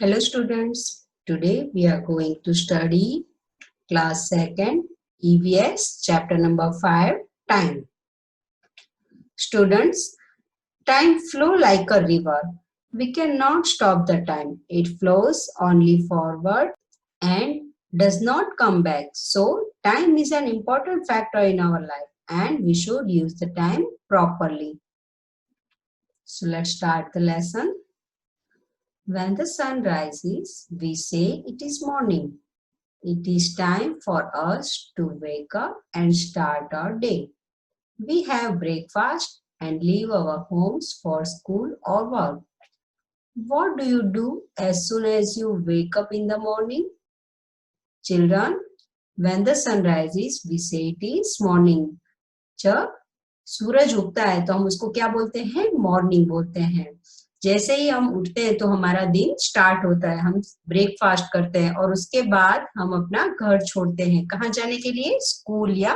Hello students, today we are going to study class 2nd EVS chapter number 5 time. Students, time flow like a river. We cannot stop the time. It flows only forward and does not come back. So time is an important factor in our life and we should use the time properly. So let's start the lesson. When the sun rises, we say it is morning. It is time for us to wake up and start our day. We have breakfast and leave our homes for school or work. What do you do as soon as you wake up in the morning? Children, when the sun rises, we say it is morning. जब सूरज उगता है तो हम उसको क्या बोलते हैं? Morning बोलते हैं. जैसे ही हम उठते हैं तो हमारा दिन स्टार्ट होता है. हम ब्रेकफास्ट करते हैं और उसके बाद हम अपना घर छोड़ते हैं. कहाँ जाने के लिए? स्कूल या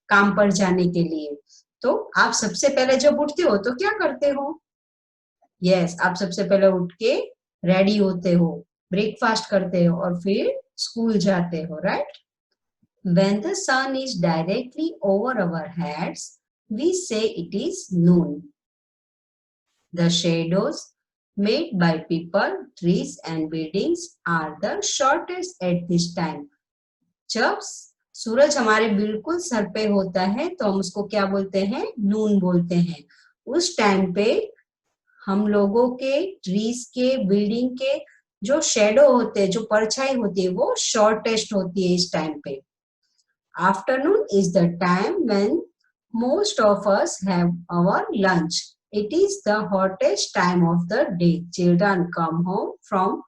काम पर जाने के लिए. तो आप सबसे पहले जब उठते हो तो क्या करते हो? यस, आप सबसे पहले उठ के रेडी होते हो, ब्रेकफास्ट करते हो और फिर स्कूल जाते हो, right? When the sun is directly over our heads, we say it is noon. The shadows made by people, trees and buildings are the shortest at this time. जब सूरज हमारे बिल्कुल सर पे होता है तो हम उसको क्या बोलते हैं? नून बोलते हैं. उस टाइम पे हम लोगों के, ट्रीज के, बिल्डिंग के जो शेडो होते हैं, जो परछाई होती है, वो शॉर्टेस्ट होती है इस टाइम पे. Afternoon is the time when most of us have our lunch. It is the hottest time of the day. Children come home from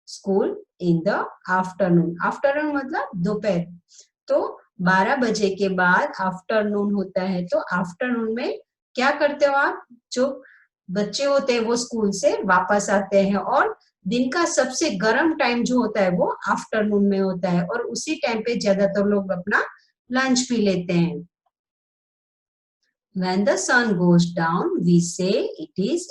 school in the afternoon. Afternoon मतलब दोपहर. तो 12 बजे के बाद आफ्टरनून होता है. तो आफ्टरनून में क्या करते हो आप? जो बच्चे होते हैं वो स्कूल से वापस आते हैं और दिन का सबसे गर्म टाइम जो होता है वो आफ्टरनून में होता है और उसी टाइम पे ज्यादातर लोग अपना लंच भी लेते हैं. When the sun goes down, we say it is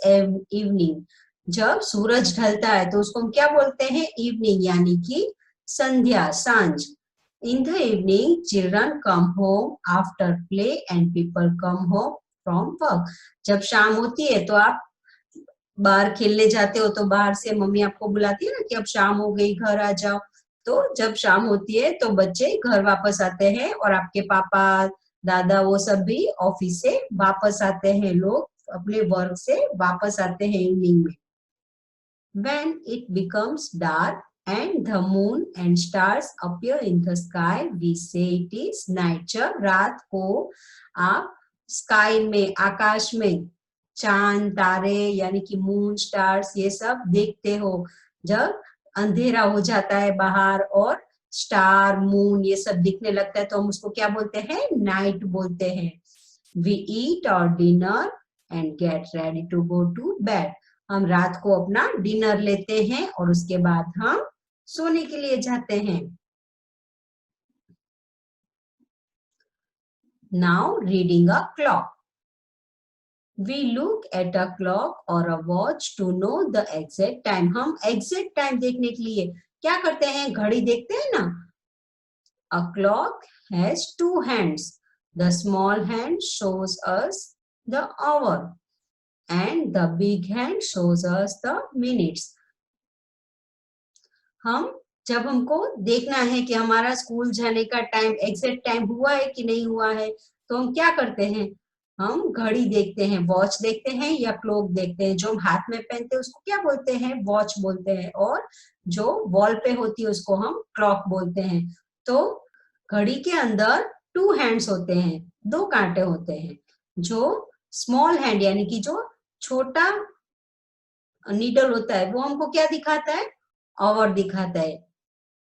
evening. जब सूरज ढलता है तो उसको हम क्या बोलते हैं? इवनिंग, यानी कि संध्या, सांझ. In the evening, children come home after play and people come home from work. जब शाम होती है तो आप बाहर खेलने जाते हो तो बाहर से मम्मी आपको बुलाती है ना कि अब शाम हो गई, घर आ जाओ. तो जब शाम होती है तो बच्चे घर वापस आते हैं और आपके पापा, दादा, वो सब भी ऑफिस से वापस आते हैं. लोग अपने वर्क से वापस आते हैं इवनिंग में. When it becomes dark and the moon and stars appear in the sky, we say it is night. जब रात को आप स्काई में, आकाश में चांद, तारे यानी कि मून, स्टार्स, ये सब देखते हो, जब अंधेरा हो जाता है बाहर और स्टार, मून ये सब दिखने लगता है तो हम उसको क्या बोलते हैं? नाइट बोलते हैं. We eat our dinner and get ready to go to bed. हम रात को अपना डिनर लेते हैं और उसके बाद हम सोने के लिए जाते हैं. Now reading a clock. We look at a clock or a watch to know the exact time. हम exact time देखने के लिए क्या करते हैं? घड़ी देखते हैं ना. A clock has two hands. The small hand shows us the hour and the big hand shows us the minutes. हम जब हमको देखना है कि हमारा स्कूल जाने का टाइम, एग्जैक्ट टाइम हुआ है कि नहीं हुआ है, तो हम क्या करते हैं? हम घड़ी देखते हैं, वॉच देखते हैं या क्लॉक देखते हैं. जो हम हाथ में पहनते हैं उसको क्या बोलते हैं? वॉच बोलते हैं. और जो वॉल पे होती है उसको हम क्लॉक बोलते हैं. तो घड़ी के अंदर 2 हैंड्स होते हैं, 2 कांटे होते हैं. जो स्मॉल हैंड यानी कि जो छोटा नीडल होता है वो हमको क्या दिखाता है? आवर दिखाता है.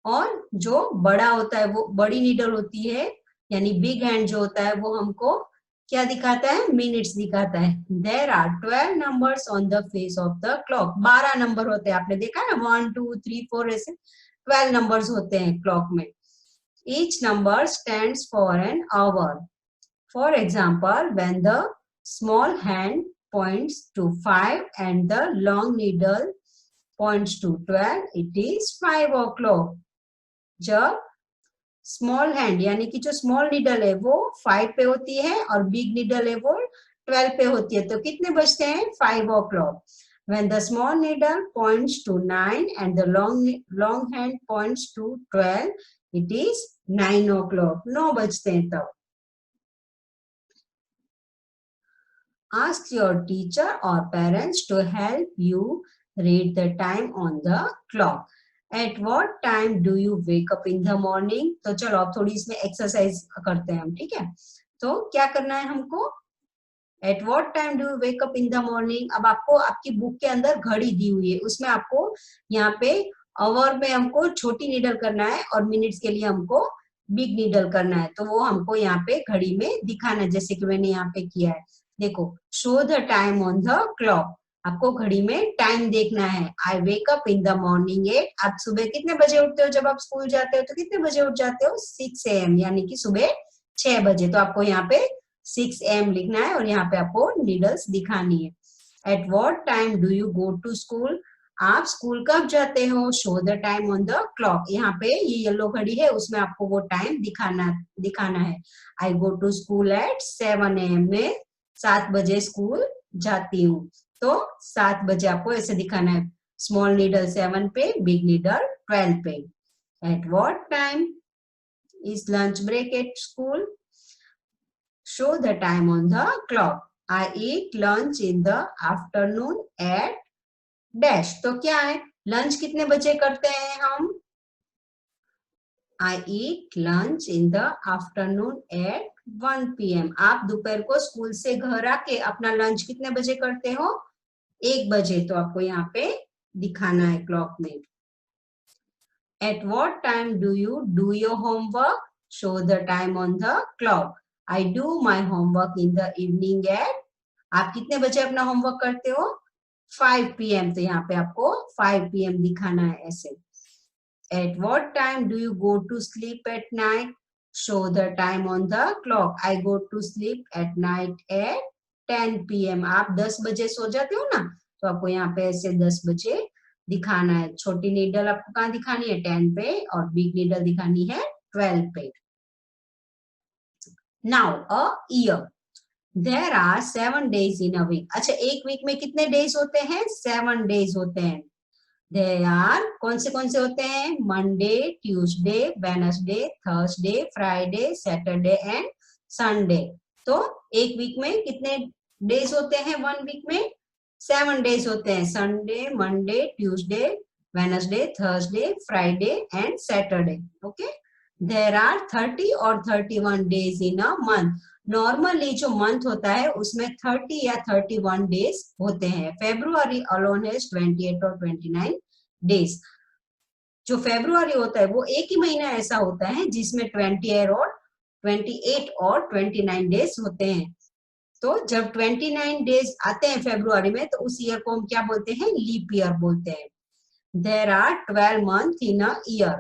और जो बड़ा होता है वो बड़ी नीडल होती है यानी बिग हैंड जो होता है वो हमको क्या दिखाता है? मिनट्स दिखाता है. There are 12 numbers on the face of the clock. 12 number होते हैं. आपने देखा ना, 1 2 3 4 ऐसे 12 नंबर्स होते हैं क्लॉक में. Each number stands for an hour. For example, when the small hand points to 5 and the long needle points to 12, it is 5 o'clock. जब स्मॉल हैंड यानी कि जो स्मॉल नीडल है वो 5 पे होती है और बिग नीडल है वो 12 पे होती है, तो कितने बजते हैं? 5 o'clock. When the small needle points to 9 and the long hand points to 12, it is 9 o'clock. 9 बजते हैं तब. Ask your teacher or parents to help you read the time on the clock. At what time do you wake up in the morning? तो चलो अब थोड़ी इसमें exercise करते हैं हम, ठीक है? तो क्या करना है हमको? At what time do you wake up in the morning? अब आपको आपकी बुक के अंदर घड़ी दी हुई है, उसमें आपको यहाँ पे आवर में हमको छोटी नीडल करना है और मिनट्स के लिए हमको बिग नीडल करना है, तो वो हमको यहाँ पे घड़ी में दिखाना है, जैसे कि मैंने यहाँ पे किया है. देखो, show the time on the clock. आपको घड़ी में टाइम देखना है. I wake up in the morning 8. आप सुबह कितने बजे उठते हो? जब आप स्कूल जाते हो तो कितने बजे उठ जाते हो? 6 AM, यानी कि सुबह 6 बजे. तो आपको यहाँ पे 6 AM लिखना है और यहाँ पे आपको नीडल्स दिखानी है. At what time do you go to school? आप स्कूल कब जाते हो? Show the time on the clock. यहाँ पे ये येलो घड़ी है, उसमें आपको वो टाइम दिखाना है. I go to school at 7 AM. में 7 बजे स्कूल जाती हूँ. तो 7 बजे आपको ऐसे दिखाना है. स्मॉल नीडल 7 पे, बिग नीडल 12 पे. At what time is lunch break at school? Show the time on the clock. I eat lunch in the afternoon at dash. तो क्या है? लंच कितने बजे करते हैं हम? I eat lunch in the afternoon at 1 PM. आप दोपहर को स्कूल से घर आके अपना लंच कितने बजे करते हो? 1 बजे. तो आपको यहाँ पे दिखाना है क्लॉक में. At what time do you do your homework? Show the time on the clock. I do my homework in the evening at. आप कितने बजे अपना होमवर्क करते हो? 5 PM. तो यहाँ पे आपको 5 PM दिखाना है ऐसे. At what time do you go to sleep at night? Show the time on the clock. I go to sleep at night at 10 PM. आप 10 बजे सो जाते हो ना, तो आपको यहाँ पे ऐसे 10 बजे दिखाना है. छोटी नीडल आपको कहाँ दिखानी है? 10 पे, और बिग नीडल दिखानी है 12 पे. Now a year. There are 7 days in a week. अच्छा, एक वीक में कितने डेज होते हैं? 7 डेज होते हैं. They are कौन से होते हैं? Monday, Tuesday, Wednesday, Thursday, Friday, Saturday and Sunday. तो एक वीक में कितने डेज होते हैं? 1 वीक में 7 डेज होते हैं. Sunday, Monday, Tuesday, Wednesday, Thursday, Friday and Saturday. Okay. There are 30 और 31 days in a month. Normally जो मंथ होता है उसमें 30 या 31 डेज होते हैं. फेब्रुआरी अलोन है 28 और 29 डेज. जो फेब्रुआरी होता है वो एक ही महीना ऐसा होता है जिसमें 28 और 29 डेज होते हैं. तो जब 29 डेज आते हैं फेब्रुआरी में, तो उस ईयर को हम क्या बोलते हैं? लीप ईयर बोलते हैं. There are 12 months in a year.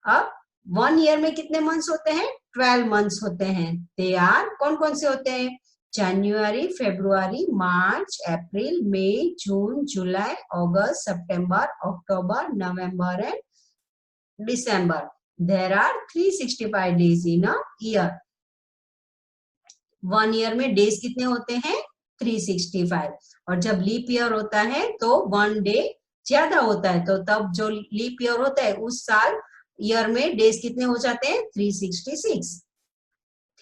अब 1 ईयर में कितने मंथ्स होते हैं? 12 मंथ्स होते हैं. दे आर कौन से होते हैं? जनवरी, फरवरी, मार्च, अप्रैल, मई, जून, जुलाई, अगस्त, सितंबर, अक्टूबर, नवंबर एंड दिसंबर. There are 365 days in a year. 1 year में डेज कितने होते हैं? 365. और जब लीप ईयर होता है तो 1 डे ज्यादा होता है, तो तब जो लीप ईयर होता है उस साल ईयर में डेज कितने हो जाते हैं? 366.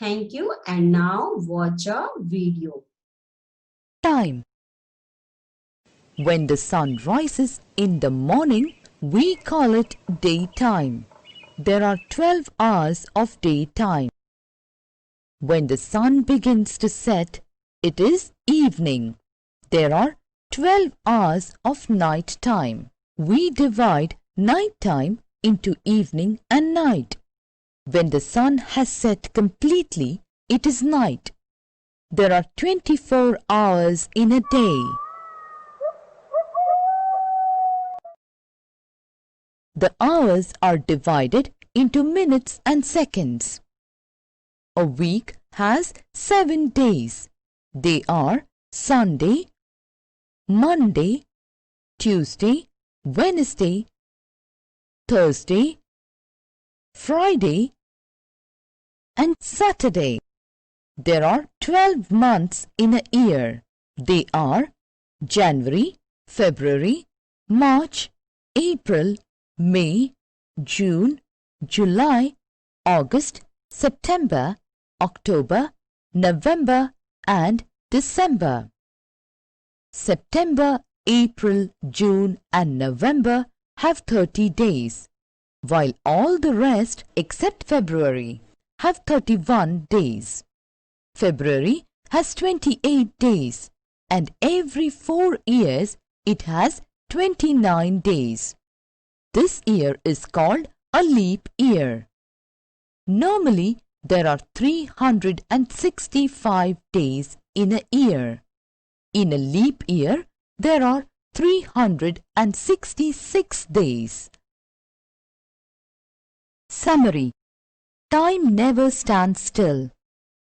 Thank you. And now watch a video. Time. When the sun rises in the morning, we call it daytime. There are 12 hours of daytime. When the sun begins to set, it is evening. There are 12 hours of night time. We divide night time into evening and night. When the sun has set completely, it is night. There are 24 hours in a day. The hours are divided into minutes and seconds. A week has 7 days. They are Sunday, Monday, Tuesday, Wednesday, Thursday, Friday, and Saturday. There are 12 months in a year. They are January, February, March, April, May, June, July, August, September, October, November, and December. September, April, June, and November have 30 days, while all the rest except February have 31 days. February has 28 days, and every 4 years it has 29 days. This year is called a leap year. Normally, there are 365 days in a year. In a leap year, there are 366 days. Summary. Time never stands still.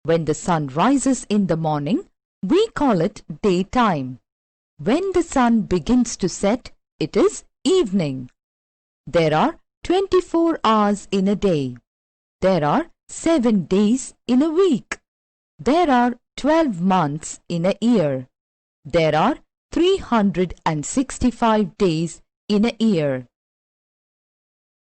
When the sun rises in the morning, we call it daytime. When the sun begins to set, it is evening. There are 24 hours in a day. There are 7 days in a week. There are 12 months in a year. There are 365 days in a year.